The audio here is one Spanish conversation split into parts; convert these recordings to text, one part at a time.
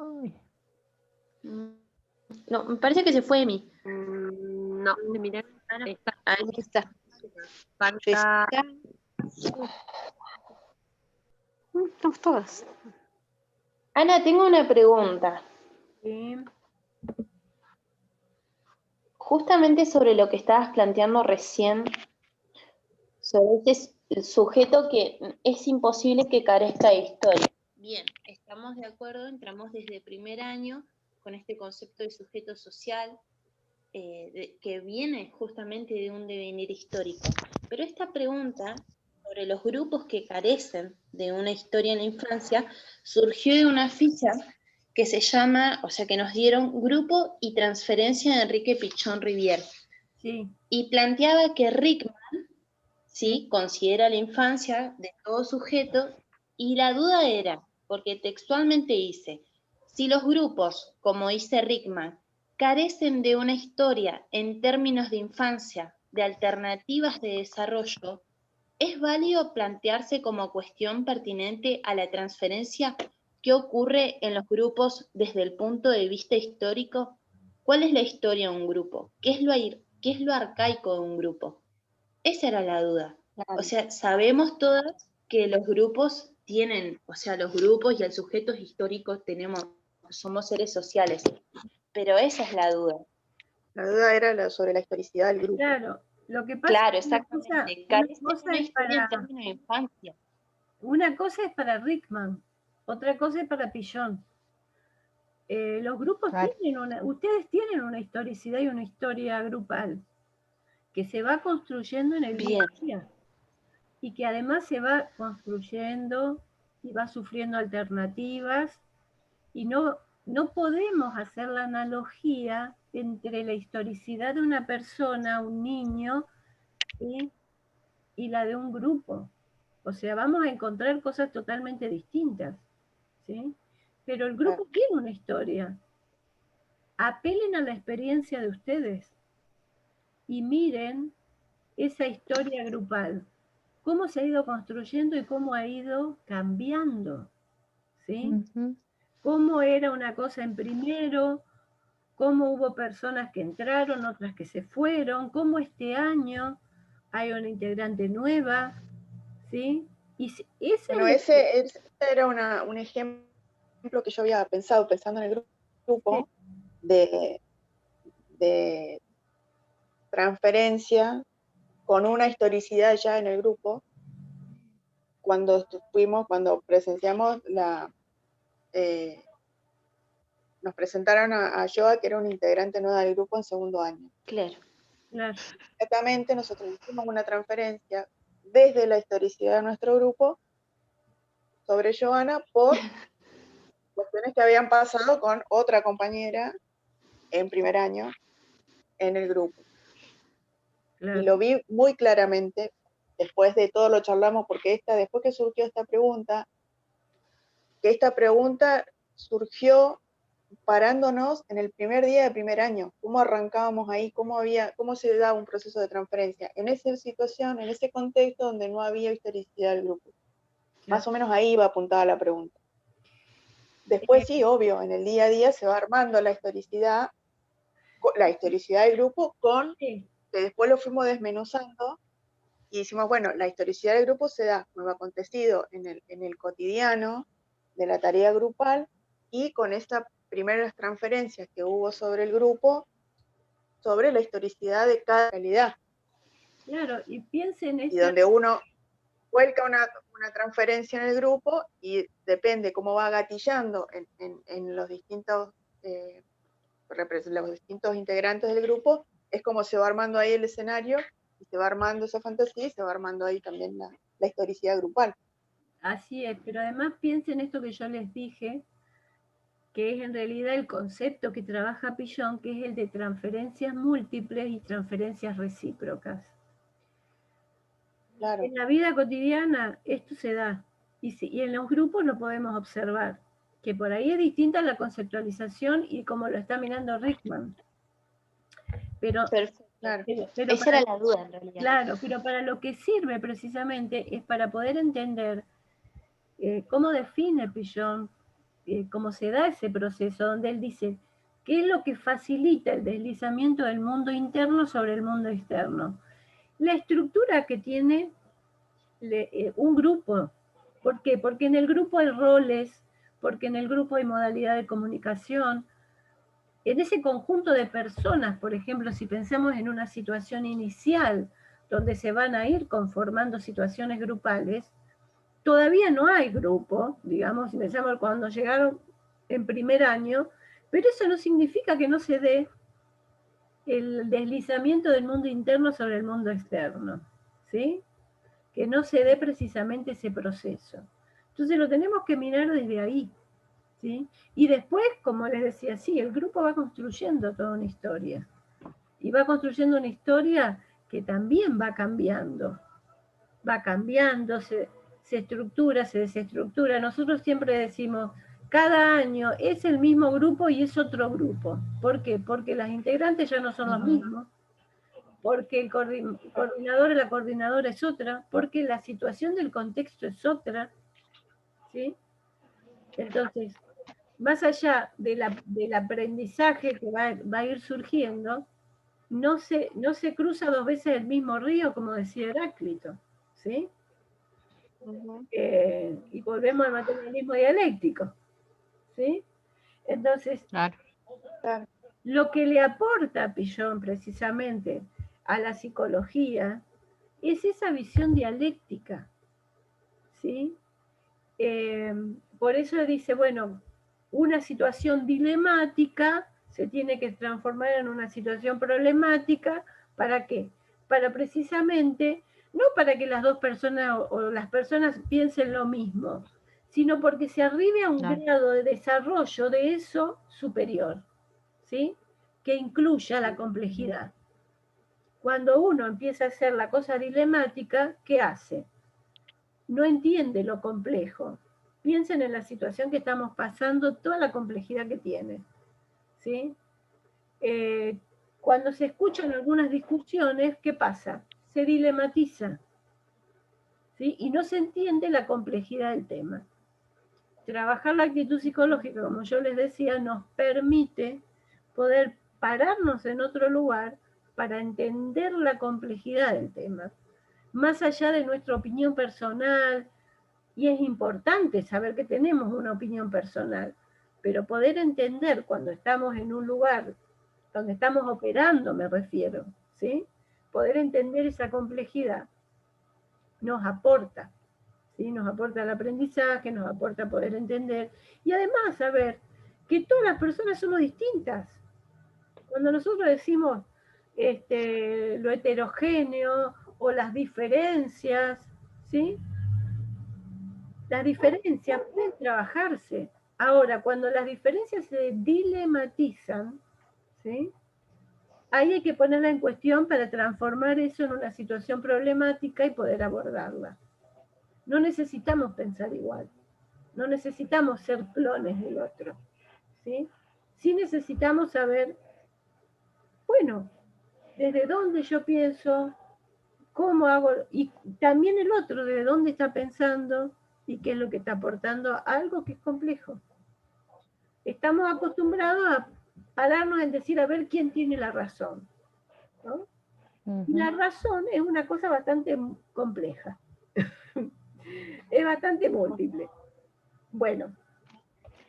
Ay. No, me parece que se fue Emi. No, mirá, está. Ahí está. Falta. Estamos todas. Ana, tengo una pregunta. Sí. Justamente sobre lo que estabas planteando recién, sobre ese sujeto que es imposible que carezca de historia. Bien, estamos de acuerdo, entramos desde primer año con este concepto de sujeto social, que viene justamente de un devenir histórico. Pero esta pregunta sobre los grupos que carecen de una historia en la infancia surgió de una ficha que se llama, o sea, que nos dieron Grupo y Transferencia de Enrique Pichón Rivière. Sí. Y planteaba que Rickman, ¿sí?, considera la infancia de todo sujeto, y la duda era, porque textualmente dice, si los grupos, como dice Rickman, carecen de una historia en términos de infancia, de alternativas de desarrollo, ¿es válido plantearse como cuestión pertinente a la transferencia qué ocurre en los grupos desde el punto de vista histórico? ¿Cuál es la historia de un grupo? ¿Qué es lo arcaico de un grupo? Esa era la duda. Claro. O sea, sabemos todas que los grupos tienen, o sea, los grupos y el sujetos históricos somos seres sociales, pero esa es la duda. La duda era sobre la historicidad del grupo. Claro, lo que pasa Claro, es que exactamente. una Carece de cosa una es historia en para, términos de infancia. una cosa es para Rickman, otra cosa es para Pichón. Los grupos Claro. ustedes tienen una historicidad y una historia grupal que se va construyendo en el día a día y que además se va construyendo y va sufriendo alternativas, y no podemos hacer la analogía entre la historicidad de una persona, un niño, ¿sí?, y la de un grupo. O sea, vamos a encontrar cosas totalmente distintas, ¿sí? Pero el grupo tiene una historia. Apelen a la experiencia de ustedes y miren esa historia grupal, cómo se ha ido construyendo y cómo ha ido cambiando, ¿sí? Ujú. Cómo era una cosa en primero, cómo hubo personas que entraron, otras que se fueron, cómo este año hay una integrante nueva, ¿sí? Y ese Bueno, ese era un ejemplo que yo había pensando en el grupo, de transferencia con una historicidad ya en el grupo, cuando presenciamos nos presentaron a Joa, que era un integrante nueva del grupo en segundo año. Claro. Claro. Exactamente, nosotros hicimos una transferencia desde la historicidad de nuestro grupo sobre Joana por cuestiones que habían pasado con otra compañera en primer año en el grupo. Claro. Y lo vi muy claramente, después de todo lo charlamos, porque después que surgió esta pregunta surgió parándonos en el primer día de primer año, cómo arrancábamos ahí, cómo se daba un proceso de transferencia, en esa situación, en ese contexto donde no había historicidad del grupo. Claro. Más o menos ahí va apuntada la pregunta. Después sí, obvio, en el día a día se va armando la historicidad del grupo que después lo fuimos desmenuzando y decimos, bueno, la historicidad del grupo se da con lo acontecido en el cotidiano de la tarea grupal y con estas primeras transferencias que hubo sobre el grupo, sobre la historicidad de cada realidad. Claro, y piensen Y donde uno vuelca una transferencia en el grupo y depende cómo va gatillando en los distintos integrantes del grupo, es como se va armando ahí el escenario, y se va armando esa fantasía y se va armando ahí también la historicidad grupal. Así es, pero además piensen esto que yo les dije, que es en realidad el concepto que trabaja Pichón, que es el de transferencias múltiples y transferencias recíprocas. Claro. En la vida cotidiana esto se da, y en los grupos lo podemos observar, que por ahí es distinta la conceptualización y como lo está mirando Rickman. Pero, Perfecto. Claro. pero Esa era la duda en realidad. Claro, pero para lo que sirve precisamente es para poder entender cómo define Pichón cómo se da ese proceso, donde él dice, ¿qué es lo que facilita el deslizamiento del mundo interno sobre el mundo externo? La estructura que tiene un grupo. ¿Por qué? Porque en el grupo hay roles, porque en el grupo hay modalidad de comunicación. En ese conjunto de personas, por ejemplo, si pensamos en una situación inicial, donde se van a ir conformando situaciones grupales, todavía no hay grupo, digamos, si pensamos cuando llegaron en primer año, pero eso no significa que no se dé el deslizamiento del mundo interno sobre el mundo externo, ¿sí? Que no se dé precisamente ese proceso. Entonces lo tenemos que mirar desde ahí, ¿sí? Y después, como les decía, sí, el grupo va construyendo toda una historia. Y va construyendo una historia que también va cambiando, se estructura, se desestructura. Nosotros siempre decimos, cada año es el mismo grupo y es otro grupo. ¿Por qué? Porque las integrantes ya no son los mismos, porque el coordinador o la coordinadora es otra, porque la situación del contexto es otra, ¿sí? Entonces, más allá del aprendizaje que va a ir surgiendo, no se cruza dos veces el mismo río, como decía Heráclito, ¿sí? Y volvemos al materialismo dialéctico, ¿sí? Entonces, Claro. lo que le aporta Pillon precisamente a la psicología es esa visión dialéctica, ¿sí? Por eso dice, bueno, una situación dilemática se tiene que transformar en una situación problemática, ¿para qué? Para precisamente, no para que las dos personas o las personas piensen lo mismo, sino porque se arribe a un grado de desarrollo de eso superior, ¿sí? Que incluya la complejidad. Cuando uno empieza a hacer la cosa dilemática, ¿qué hace? No entiende lo complejo. Piensen en la situación que estamos pasando, toda la complejidad que tiene, ¿sí? Cuando se escuchan algunas discusiones, ¿qué pasa? Se dilematiza, ¿sí? Y no se entiende la complejidad del tema. Trabajar la actitud psicológica, como yo les decía, nos permite poder pararnos en otro lugar para entender la complejidad del tema, más allá de nuestra opinión personal. Y es importante saber que tenemos una opinión personal, pero poder entender cuando estamos en un lugar donde estamos operando, me refiero, ¿sí? Poder entender esa complejidad nos aporta, ¿sí? Nos aporta el aprendizaje, nos aporta poder entender, y además saber que todas las personas somos distintas. Cuando nosotros decimos lo heterogéneo o las diferencias, ¿sí? Las diferencias pueden trabajarse. Ahora, cuando las diferencias se dilematizan, ¿sí? Ahí hay que ponerla en cuestión para transformar eso en una situación problemática y poder abordarla. No necesitamos pensar igual, no necesitamos ser clones del otro, ¿sí? Sí necesitamos saber, bueno, desde dónde yo pienso, cómo hago, y también el otro, desde dónde está pensando, y qué es lo que está aportando a algo que es complejo. Estamos acostumbrados a pararnos en decir a ver quién tiene la razón, ¿no? Y la razón es una cosa bastante compleja, es bastante múltiple. Bueno,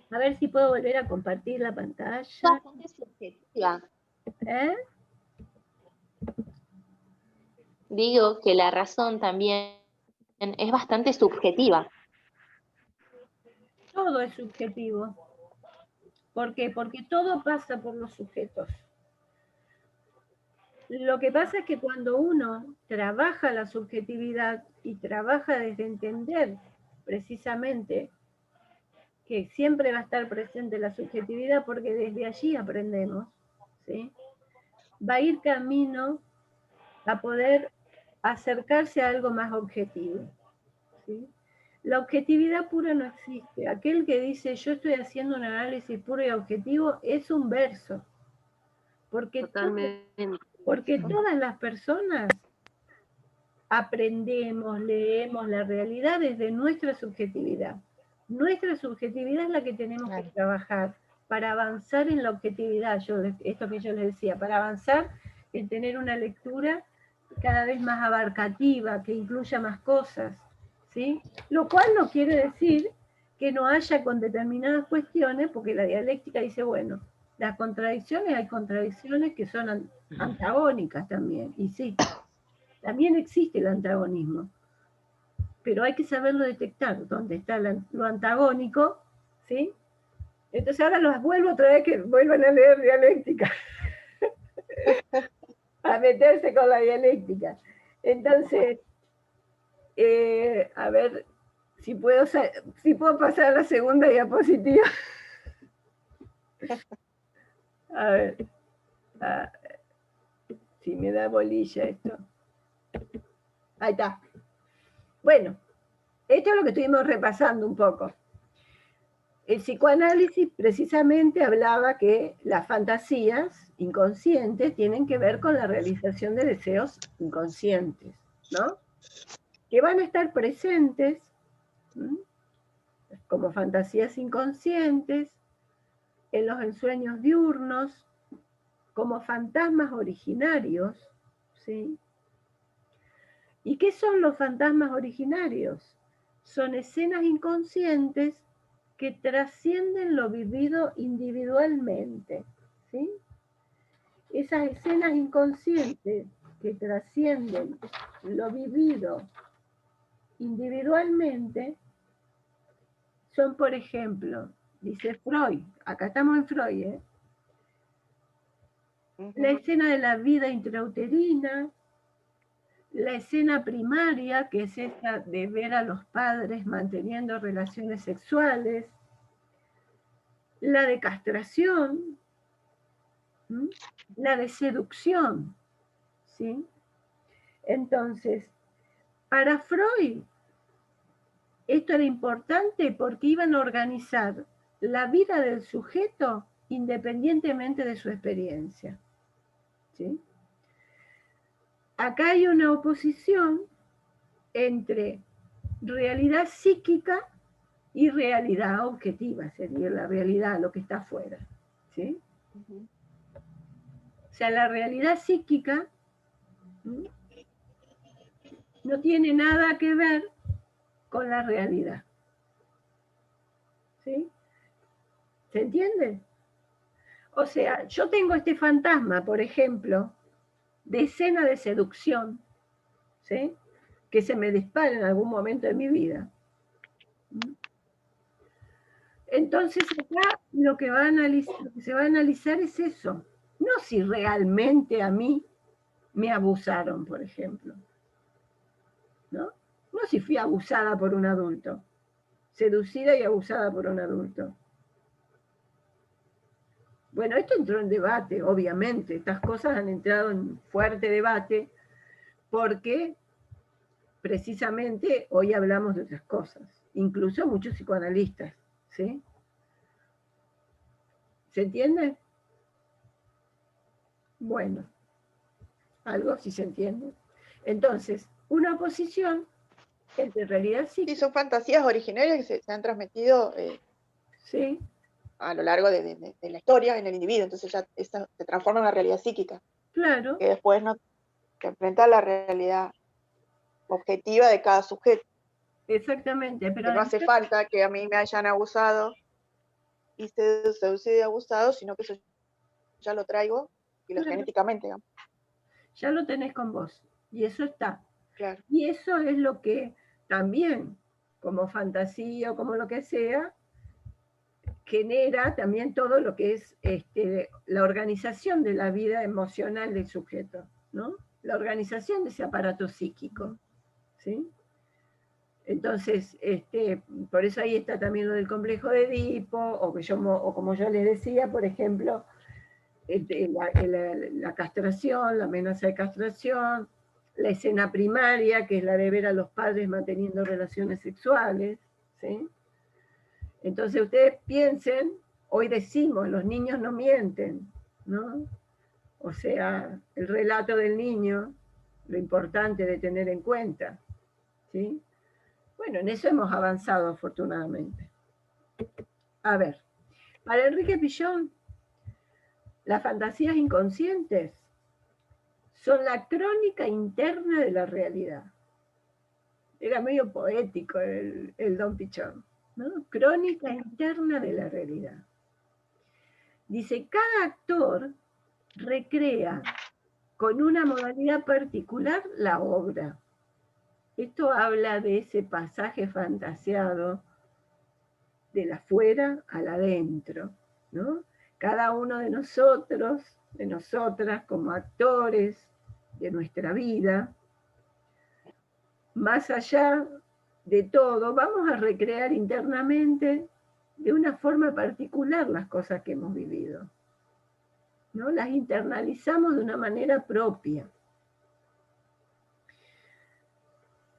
a ver si puedo volver a compartir la pantalla. Bastante subjetiva. Digo que la razón también es bastante subjetiva. Todo es subjetivo. ¿Por qué? Porque todo pasa por los sujetos. Lo que pasa es que cuando uno trabaja la subjetividad y trabaja desde entender precisamente que siempre va a estar presente la subjetividad porque desde allí aprendemos, ¿sí? Va a ir camino a poder acercarse a algo más objetivo, ¿sí? La objetividad pura no existe. Aquel que dice yo estoy haciendo un análisis puro y objetivo es un verso. Porque todas las personas aprendemos, leemos la realidad desde nuestra subjetividad. Nuestra subjetividad es la que tenemos que trabajar para avanzar en la objetividad, esto que yo les decía, para avanzar en tener una lectura cada vez más abarcativa, que incluya más cosas, ¿sí? Lo cual no quiere decir que no haya con determinadas cuestiones, porque la dialéctica dice, bueno, las contradicciones, hay contradicciones que son antagónicas también, y sí, también existe el antagonismo, pero hay que saberlo detectar, dónde está lo antagónico, ¿sí? Entonces ahora los vuelvo otra vez que vuelvan a leer dialéctica, a meterse con la dialéctica. Entonces, a ver si puedo pasar a la segunda diapositiva. A ver, si me da bolilla esto. Ahí está. Bueno, esto es lo que estuvimos repasando un poco. El psicoanálisis precisamente hablaba que las fantasías inconscientes tienen que ver con la realización de deseos inconscientes, ¿no? Que van a estar presentes, ¿sí?, como fantasías inconscientes, en los ensueños diurnos, como fantasmas originarios, ¿sí? ¿Y qué son los fantasmas originarios? Son escenas inconscientes que trascienden lo vivido individualmente, ¿sí? Esas escenas inconscientes que trascienden lo vivido individualmente son, por ejemplo, dice Freud, acá estamos en Freud, la escena de la vida intrauterina, la escena primaria, que es esta de ver a los padres manteniendo relaciones sexuales, la de castración, la de seducción, ¿sí? Entonces, para Freud, esto era importante porque iban a organizar la vida del sujeto independientemente de su experiencia, ¿sí? Acá hay una oposición entre realidad psíquica y realidad objetiva, sería la realidad, lo que está afuera, ¿sí? O sea, la realidad psíquica no tiene nada que ver con la realidad, ¿sí? ¿Se entiende? O sea, yo tengo este fantasma, por ejemplo, de escena de seducción, ¿sí?, que se me dispara en algún momento de mi vida. Entonces acá lo que se va a analizar es eso, no si realmente a mí me abusaron, por ejemplo, ¿no? No si fui abusada por un adulto, seducida y abusada por un adulto. Bueno, esto entró en debate, obviamente, estas cosas han entrado en fuerte debate porque precisamente hoy hablamos de otras cosas, incluso muchos psicoanalistas, ¿sí? ¿Se entiende? Bueno, algo sí se entiende. Entonces, una oposición entre realidad psíquica... Sí, son fantasías originarias que se han transmitido sí, a lo largo de la historia en el individuo, entonces ya esta se transforma en una realidad psíquica. Claro. Que después no se enfrenta a la realidad objetiva de cada sujeto. Exactamente, pero que no hace falta que a mí me hayan abusado y seducido y abusado, sino que eso ya lo traigo y lo genéticamente, digamos. Ya lo tenés con vos, y eso está. Claro. Y eso es lo que también, como fantasía o como lo que sea, genera también todo lo que es la organización de la vida emocional del sujeto, ¿no? La organización de ese aparato psíquico, ¿sí? Entonces, por eso ahí está también lo del complejo de Edipo, o como yo les decía, por ejemplo, la castración, la amenaza de castración, la escena primaria, que es la de ver a los padres manteniendo relaciones sexuales, ¿sí? Entonces ustedes piensen, hoy decimos, los niños no mienten, ¿no? O sea, el relato del niño, lo importante de tener en cuenta, ¿sí? Bueno, en eso hemos avanzado afortunadamente, A ver, para Enrique Pillón, las fantasías inconscientes son la crónica interna de la realidad. Era medio poético el Don Pichón, ¿no? Crónica interna de la realidad. Dice, cada actor recrea con una modalidad particular la obra. Esto habla de ese pasaje fantasiado del afuera al adentro, ¿no? Cada uno de nosotros, de nosotras como actores de nuestra vida, más allá de todo, vamos a recrear internamente de una forma particular las cosas que hemos vivido, ¿no? Las internalizamos de una manera propia.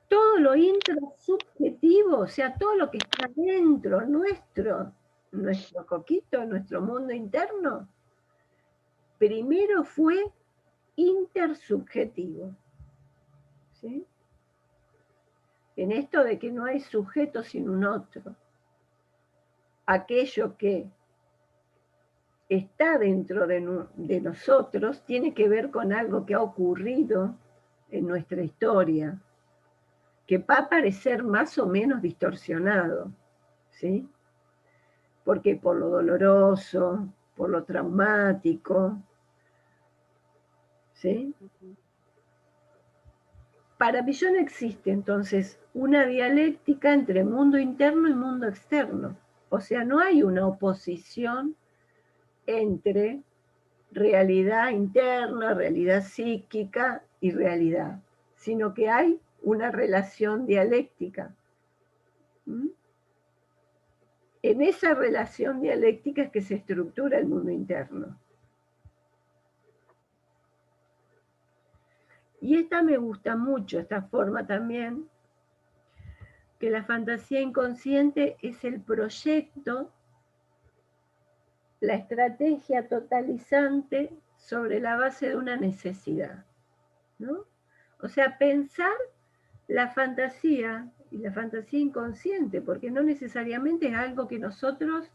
Todo lo intrasubjetivo, o sea, todo lo que está dentro nuestro coquito, nuestro mundo interno, primero fue intersubjetivo. ¿Sí? En esto de que no hay sujeto sin un otro. Aquello que está dentro de nosotros tiene que ver con algo que ha ocurrido en nuestra historia, que va a parecer más o menos distorsionado, ¿sí? Porque por lo doloroso, por lo traumático, ¿sí? Para Pillón existe entonces una dialéctica entre mundo interno y mundo externo. O sea, no hay una oposición entre realidad interna, realidad psíquica y realidad, sino que hay una relación dialéctica. ¿Mm? En esa relación dialéctica es que se estructura el mundo interno. Y esta me gusta mucho, esta forma también, que la fantasía inconsciente es el proyecto, la estrategia totalizante sobre la base de una necesidad, ¿no? O sea, pensar la fantasía y la fantasía inconsciente, porque no necesariamente es algo que nosotros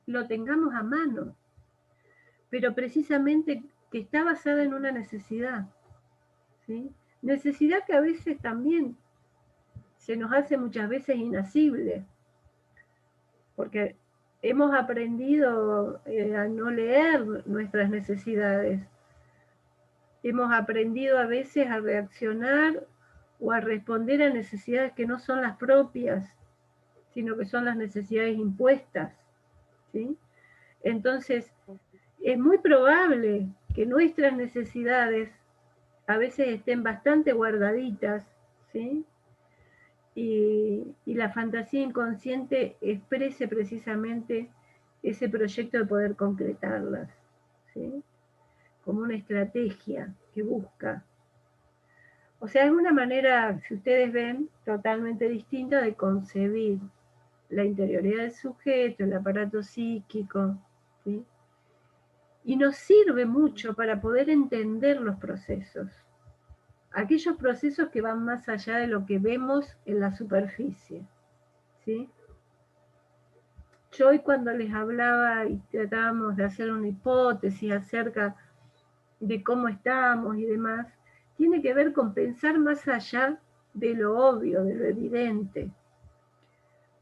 lo tengamos a mano, pero precisamente que está basada en una necesidad, ¿sí? Necesidad que a veces también se nos hace muchas veces inasible, porque hemos aprendido a no leer nuestras necesidades, hemos aprendido a veces a reaccionar o a responder a necesidades que no son las propias, sino que son las necesidades impuestas, ¿sí? Entonces, es muy probable que nuestras necesidades a veces estén bastante guardaditas, ¿sí? Y la fantasía inconsciente exprese precisamente ese proyecto de poder concretarlas, ¿sí? Como una estrategia que busca. O sea, es una manera, si ustedes ven, totalmente distinta de concebir la interioridad del sujeto, el aparato psíquico, ¿sí? Y nos sirve mucho para poder entender los procesos. Aquellos procesos que van más allá de lo que vemos en la superficie, ¿sí? Yo hoy cuando les hablaba y tratábamos de hacer una hipótesis acerca de cómo estamos y demás, tiene que ver con pensar más allá de lo obvio, de lo evidente.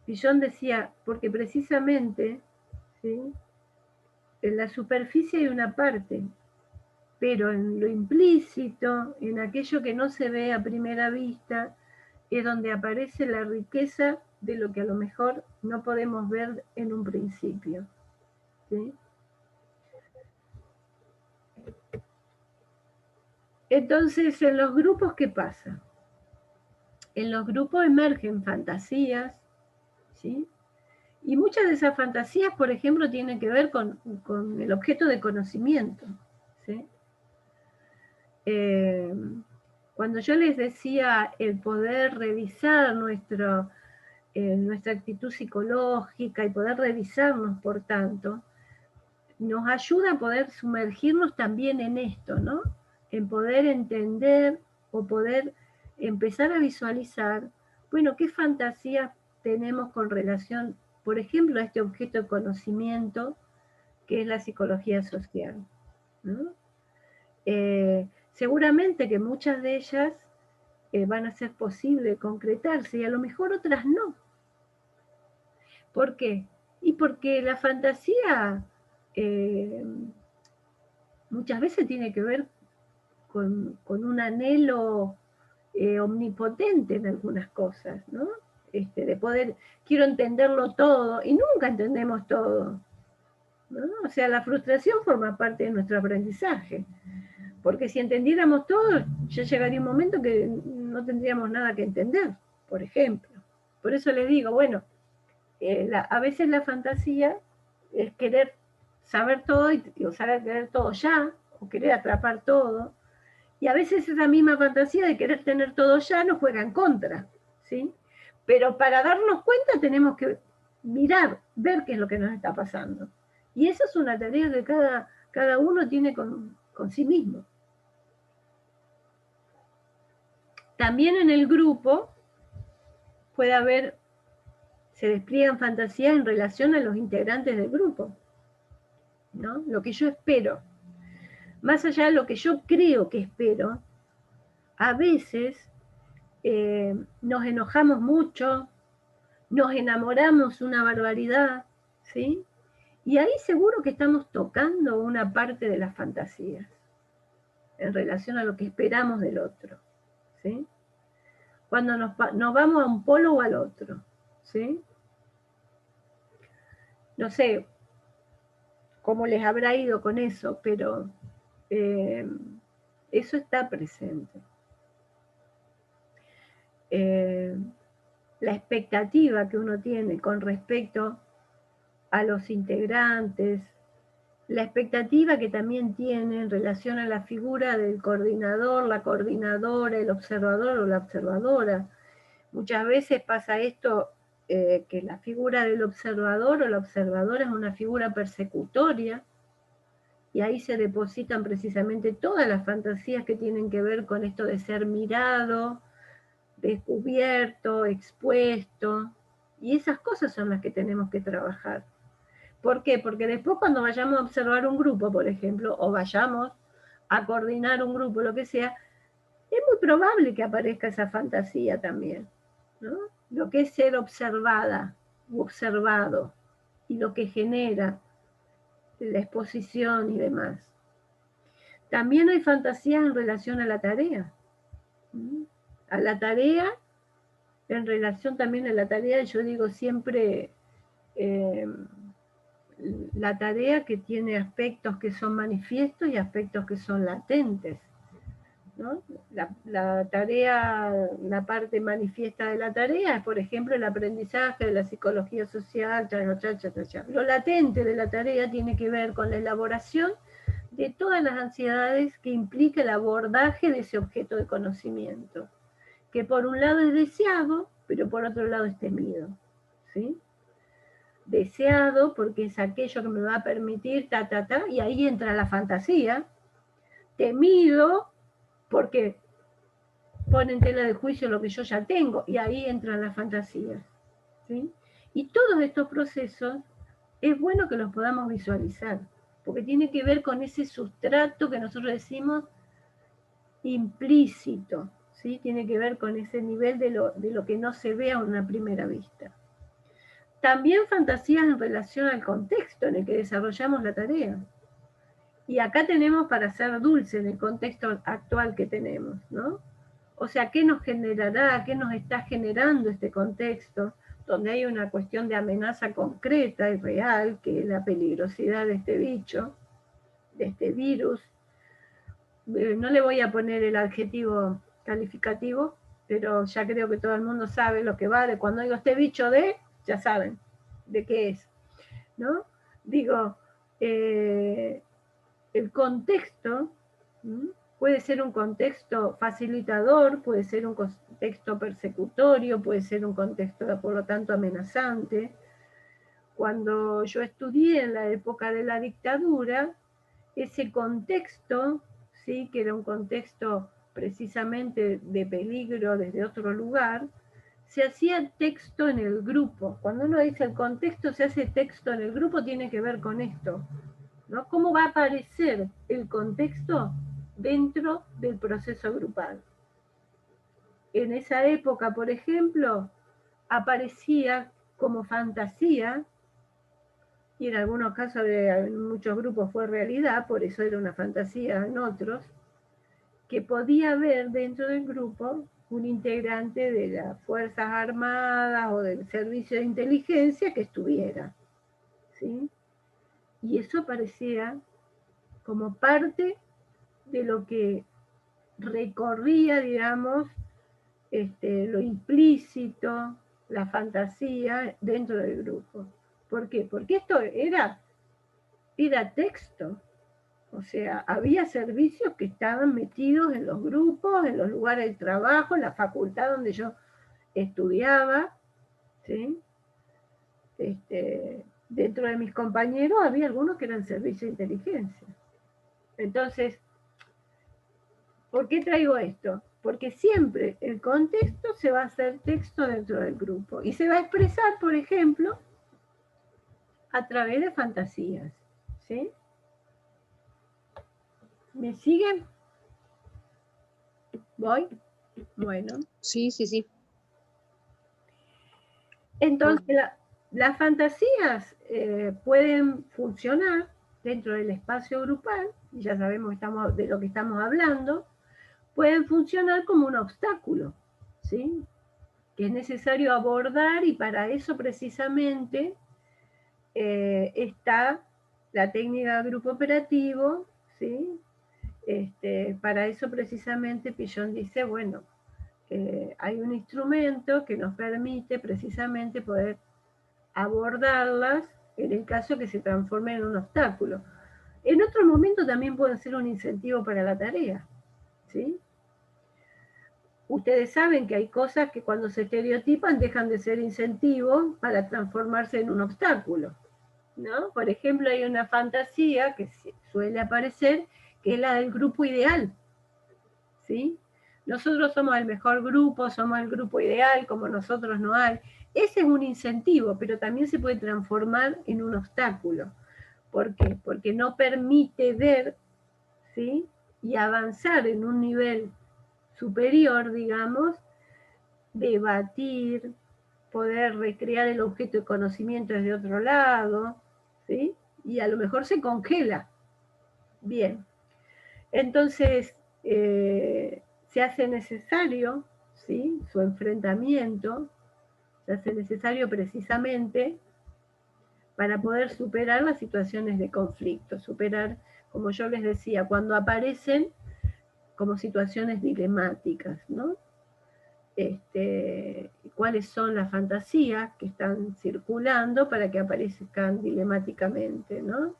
Pillón decía, porque precisamente, ¿sí?, en la superficie hay una parte, pero en lo implícito, en aquello que no se ve a primera vista, es donde aparece la riqueza de lo que a lo mejor no podemos ver en un principio, ¿sí? Entonces, en los grupos, ¿qué pasa? En los grupos emergen fantasías, ¿sí? Y muchas de esas fantasías, por ejemplo, tienen que ver con el objeto de conocimiento, ¿sí? Cuando yo les decía el poder revisar nuestra actitud psicológica y poder revisarnos, por tanto, nos ayuda a poder sumergirnos también en esto, ¿no? En poder entender o poder empezar a visualizar, bueno, qué fantasías tenemos con relación por ejemplo, a este objeto de conocimiento que es la psicología social, ¿no? Seguramente que muchas de ellas van a ser posible concretarse y a lo mejor otras no. ¿Por qué? Y porque la fantasía muchas veces tiene que ver con un anhelo omnipotente en algunas cosas, ¿no? De poder, quiero entenderlo todo, y nunca entendemos todo, ¿no? O sea, la frustración forma parte de nuestro aprendizaje, porque si entendiéramos todo, ya llegaría un momento que no tendríamos nada que entender, por ejemplo. Por eso les digo, bueno, a veces la fantasía es querer saber todo o saber querer todo ya, o querer atrapar todo, y a veces esa misma fantasía de querer tener todo ya nos juega en contra, ¿sí? Pero para darnos cuenta tenemos que mirar, ver qué es lo que nos está pasando. Y esa es una tarea que cada uno tiene con sí mismo. También en el grupo puede haber, se despliegan fantasías en relación a los integrantes del grupo, ¿no? Lo que yo espero. Más allá de lo que yo creo que espero, a veces nos enojamos mucho, nos enamoramos una barbaridad, ¿sí? Y ahí seguro que estamos tocando una parte de las fantasías en relación a lo que esperamos del otro, ¿sí? Cuando nos vamos a un polo o al otro, ¿sí? No sé cómo les habrá ido con eso, pero eso está presente. La expectativa que uno tiene con respecto a los integrantes, la expectativa que también tiene en relación a la figura del coordinador, la coordinadora, el observador o la observadora. Muchas veces pasa esto, que la figura del observador o la observadora es una figura persecutoria, y ahí se depositan precisamente todas las fantasías que tienen que ver con esto de ser mirado, descubierto, expuesto, y esas cosas son las que tenemos que trabajar. ¿Por qué? Porque después cuando vayamos a observar un grupo, por ejemplo, o vayamos a coordinar un grupo, lo que sea, es muy probable que aparezca esa fantasía también, ¿no? Lo que es ser observada u observado, y lo que genera la exposición y demás. También hay fantasías en relación a la tarea, ¿sí? A la tarea, en relación también a la tarea, yo digo siempre, la tarea que tiene aspectos que son manifiestos y aspectos que son latentes, ¿no? La tarea, la parte manifiesta de la tarea es, por ejemplo, el aprendizaje de la psicología social, Lo latente de la tarea tiene que ver con la elaboración de todas las ansiedades que implica el abordaje de ese objeto de conocimiento, que por un lado es deseado, pero por otro lado es temido, ¿sí? Deseado porque es aquello que me va a permitir, y ahí entra la fantasía. Temido porque pone en tela de juicio lo que yo ya tengo, y ahí entran las fantasías, ¿sí? Y todos estos procesos es bueno que los podamos visualizar, porque tiene que ver con ese sustrato que nosotros decimos implícito, ¿sí? Tiene que ver con ese nivel de lo que no se ve a una primera vista. También fantasías en relación al contexto en el que desarrollamos la tarea. Y acá tenemos para ser dulce en el contexto actual que tenemos, ¿no? O sea, ¿qué nos generará, qué nos está generando este contexto, donde hay una cuestión de amenaza concreta y real, que es la peligrosidad de este bicho, de este virus? No le voy a poner el adjetivo calificativo, pero ya creo que todo el mundo sabe lo que va de cuando digo este bicho de, ya saben de qué es, ¿no? Digo, el contexto puede ser un contexto facilitador, puede ser un contexto persecutorio, puede ser un contexto, por lo tanto, amenazante. Cuando yo estudié en la época de la dictadura, ese contexto, ¿sí?, que era un contexto precisamente de peligro desde otro lugar, se hacía texto en el grupo. Cuando uno dice el contexto, se hace texto en el grupo, tiene que ver con esto, ¿no? ¿Cómo va a aparecer el contexto dentro del proceso grupal? En esa época, por ejemplo, aparecía como fantasía, y en algunos casos, en muchos grupos fue realidad, por eso era una fantasía en otros, que podía haber dentro del grupo un integrante de las Fuerzas Armadas o del Servicio de Inteligencia que estuviera, ¿sí? Y eso aparecía como parte de lo que recorría, digamos, lo implícito, la fantasía dentro del grupo. ¿Por qué? Porque esto era texto. O sea, había servicios que estaban metidos en los grupos, en los lugares de trabajo, en la facultad donde yo estudiaba, ¿sí? Dentro de mis compañeros había algunos que eran servicios de inteligencia. Entonces, ¿por qué traigo esto? Porque siempre el contexto se va a hacer texto dentro del grupo y se va a expresar, por ejemplo, a través de fantasías, ¿sí? ¿Me siguen? ¿Voy? Bueno. Sí, sí, sí. Entonces, las fantasías pueden funcionar dentro del espacio grupal, y ya sabemos de lo que estamos hablando, pueden funcionar como un obstáculo, ¿sí? Que es necesario abordar, y para eso precisamente está la técnica de grupo operativo, ¿sí? Para eso precisamente Pillon dice, bueno, hay un instrumento que nos permite precisamente poder abordarlas en el caso que se transformen en un obstáculo. En otro momento también pueden ser un incentivo para la tarea, ¿sí? Ustedes saben que hay cosas que cuando se estereotipan dejan de ser incentivos para transformarse en un obstáculo, ¿no? Por ejemplo, hay una fantasía que suele aparecer, que es la del grupo ideal, ¿sí? Nosotros somos el mejor grupo, somos el grupo ideal, como nosotros no hay. Ese es un incentivo, pero también se puede transformar en un obstáculo. ¿Por qué? Porque no permite ver, ¿sí? Y avanzar en un nivel superior, digamos, debatir, poder recrear el objeto de conocimiento desde otro lado, ¿sí? Y a lo mejor se congela. Bien. Entonces, se hace necesario, ¿sí? Su enfrentamiento, se hace necesario precisamente para poder superar las situaciones de conflicto, superar, como yo les decía, cuando aparecen como situaciones dilemáticas, ¿no? Cuáles son las fantasías que están circulando para que aparezcan dilemáticamente, ¿no?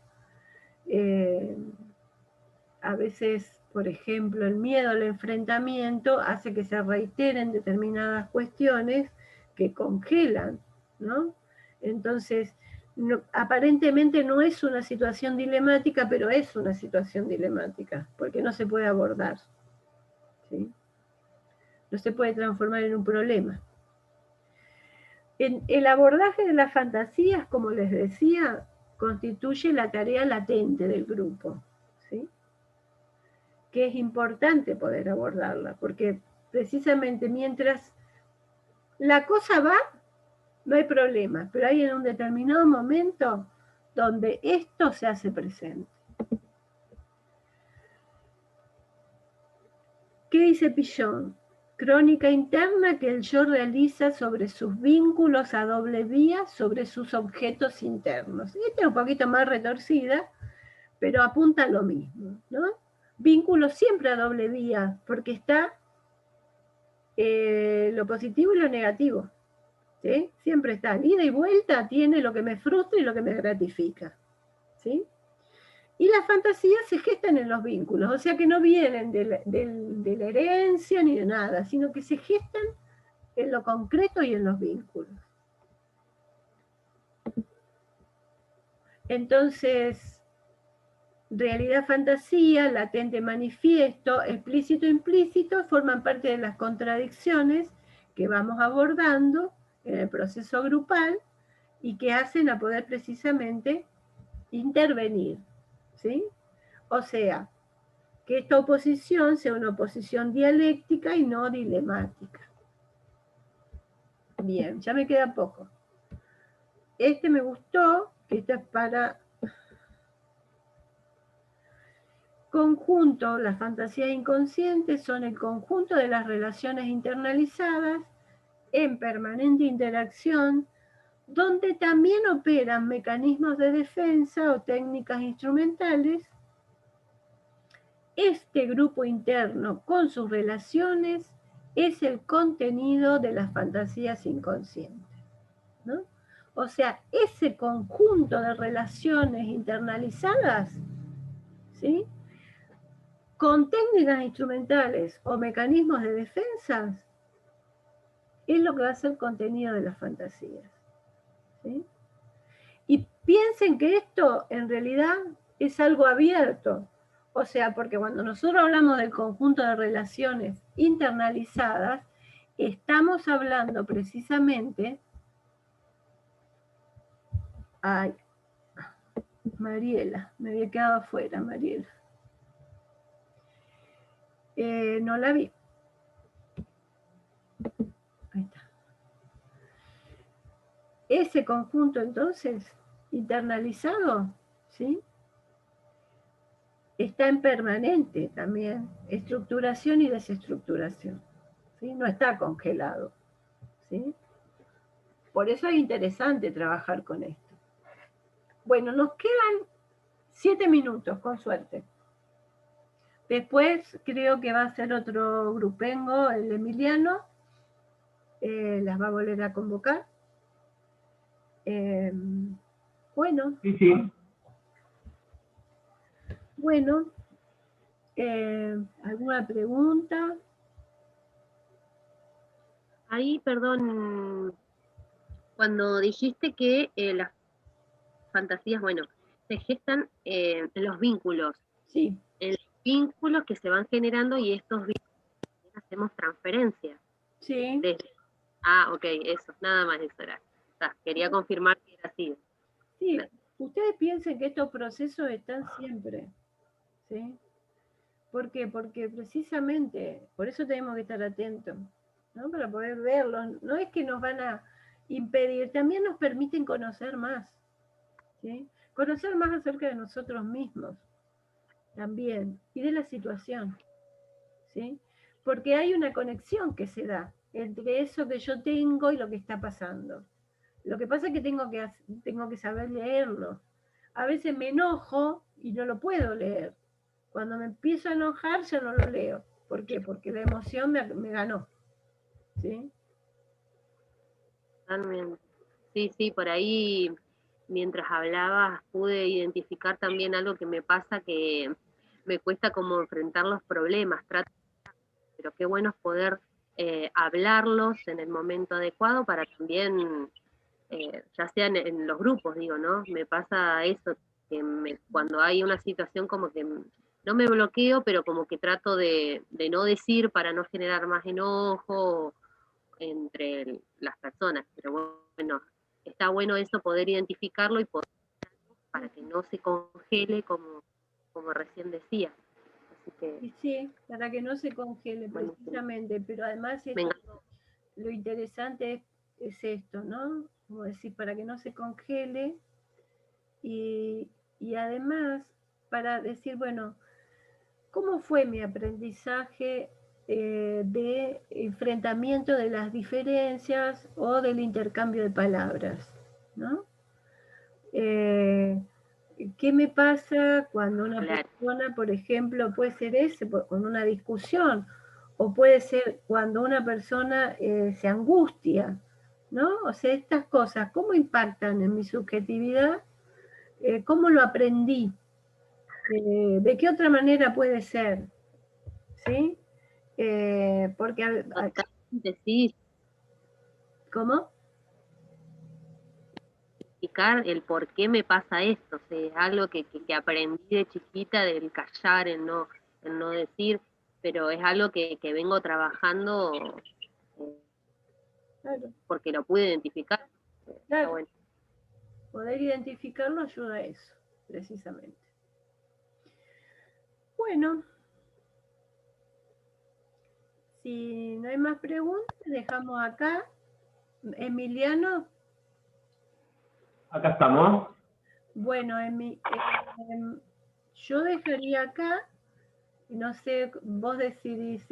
A veces, por ejemplo, el miedo al enfrentamiento hace que se reiteren determinadas cuestiones que congelan, ¿no? Entonces, aparentemente no es una situación dilemática, pero es una situación dilemática, porque no se puede abordar, ¿sí? No se puede transformar en un problema. El abordaje de las fantasías, como les decía, constituye la tarea latente del grupo, ¿sí? Que es importante poder abordarla, porque precisamente mientras la cosa va, no hay problema, pero hay en un determinado momento donde esto se hace presente. ¿Qué dice Pillon? Crónica interna que el yo realiza sobre sus vínculos a doble vía, sobre sus objetos internos. Esta es un poquito más retorcida, pero apunta a lo mismo, ¿no? Vínculos siempre a doble vía, porque está lo positivo y lo negativo, ¿sí? Siempre está, ida y vuelta tiene lo que me frustra y lo que me gratifica, ¿sí? Y las fantasías se gestan en los vínculos, o sea que no vienen de la herencia ni de nada, sino que se gestan en lo concreto y en los vínculos. Entonces, realidad, fantasía, latente, manifiesto, explícito, implícito, forman parte de las contradicciones que vamos abordando en el proceso grupal y que hacen a poder precisamente intervenir, ¿sí? O sea, que esta oposición sea una oposición dialéctica y no dilemática. Bien, ya me queda poco. Este me gustó, que esto es para conjunto. Las fantasías inconscientes son el conjunto de las relaciones internalizadas en permanente interacción, donde también operan mecanismos de defensa o técnicas instrumentales. Este grupo interno con sus relaciones es el contenido de las fantasías inconscientes, ¿no? O sea, ese conjunto de relaciones internalizadas, ¿sí?, con técnicas instrumentales o mecanismos de defensa, es lo que va a ser el contenido de las fantasías, ¿sí? Y piensen que esto en realidad es algo abierto. O sea, porque cuando nosotros hablamos del conjunto de relaciones internalizadas, estamos hablando precisamente... Ay, Mariela, me había quedado afuera, Mariela. No la vi. Ahí está. Ese conjunto, entonces, internalizado, ¿sí?, está en permanente también estructuración y desestructuración, ¿sí? No está congelado, ¿sí? Por eso es interesante trabajar con esto. Bueno, nos quedan 7 minutos, con suerte. Después creo que va a ser otro grupengo, el Emiliano, las va a volver a convocar. Bueno. Sí, sí. Bueno, ¿alguna pregunta? Ahí, perdón, cuando dijiste que las fantasías, bueno, se gestan en los vínculos. Sí. En los vínculos que se van generando y estos vínculos hacemos transferencias. Sí. Ok, eso, nada más eso era. O sea, quería confirmar que era así. Sí, ustedes piensen que estos procesos están siempre, ¿sí? ¿Por qué? Porque precisamente, por eso tenemos que estar atentos, ¿no? Para poder verlos. No es que nos van a impedir, también nos permiten conocer más, ¿sí? Conocer más acerca de nosotros mismos, también, y de la situación, ¿sí? Porque hay una conexión que se da entre eso que yo tengo y lo que está pasando. Lo que pasa es que tengo que saber leerlo. A veces me enojo y no lo puedo leer. Cuando me empiezo a enojar ya no lo leo. ¿Por qué? Porque la emoción me ganó, ¿sí? Totalmente. Sí, sí, por ahí mientras hablabas pude identificar también algo que me pasa, que me cuesta como enfrentar los problemas, pero qué bueno es poder hablarlos en el momento adecuado para también, ya sea en los grupos, digo, ¿no? Me pasa eso, que cuando hay una situación como que no me bloqueo, pero como que trato de no decir para no generar más enojo entre las personas, pero bueno, está bueno eso, poder identificarlo y poder, para que no se congele como recién decía. Así que, Y sí, para que no se congele precisamente, pero además lo interesante es esto, ¿no? Como decir, para que no se congele y además para decir, bueno, ¿cómo fue mi aprendizaje de enfrentamiento de las diferencias o del intercambio de palabras, ¿no? ¿Qué me pasa cuando una persona, por ejemplo, puede ser con una discusión, o puede ser cuando una persona se angustia, ¿no? O sea, estas cosas, ¿cómo impactan en mi subjetividad? ¿Cómo lo aprendí? ¿De qué otra manera puede ser? ¿Sí? Porque... sí. ¿Cómo? Explicar el por qué me pasa esto, o sea, es algo que aprendí de chiquita, del callar, el no decir, pero es algo que vengo trabajando Claro. porque lo pude identificar. Claro. Bueno. Poder identificarlo ayuda a eso, precisamente. Bueno, si no hay más preguntas, dejamos acá. Emiliano. Acá estamos. Bueno, yo dejaría acá, no sé, vos decidís,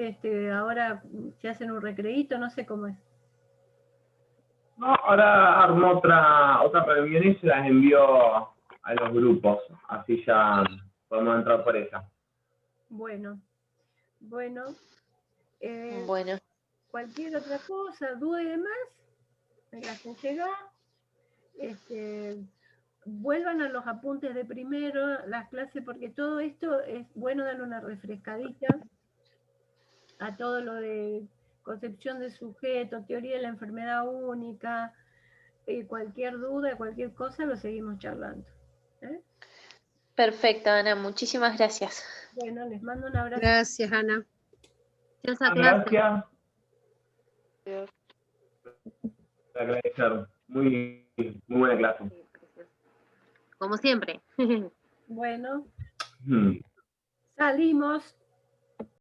ahora se hacen un recreíto, no sé cómo es. No, ahora armo otra reunión y se las envío a los grupos, así ya podemos entrar por ella. Bueno. Bueno. Cualquier otra cosa, duda y demás, me la hacen llegar. Vuelvan a los apuntes de primero, las clases, porque todo esto es bueno darle una refrescadita a todo lo de concepción de sujeto, teoría de la enfermedad única, cualquier duda, cualquier cosa, lo seguimos charlando. Perfecto, Ana, muchísimas gracias. Bueno, les mando un abrazo. Gracias, Ana. Gracias. Agradecer. Muy buena clase. Como siempre. Bueno, salimos.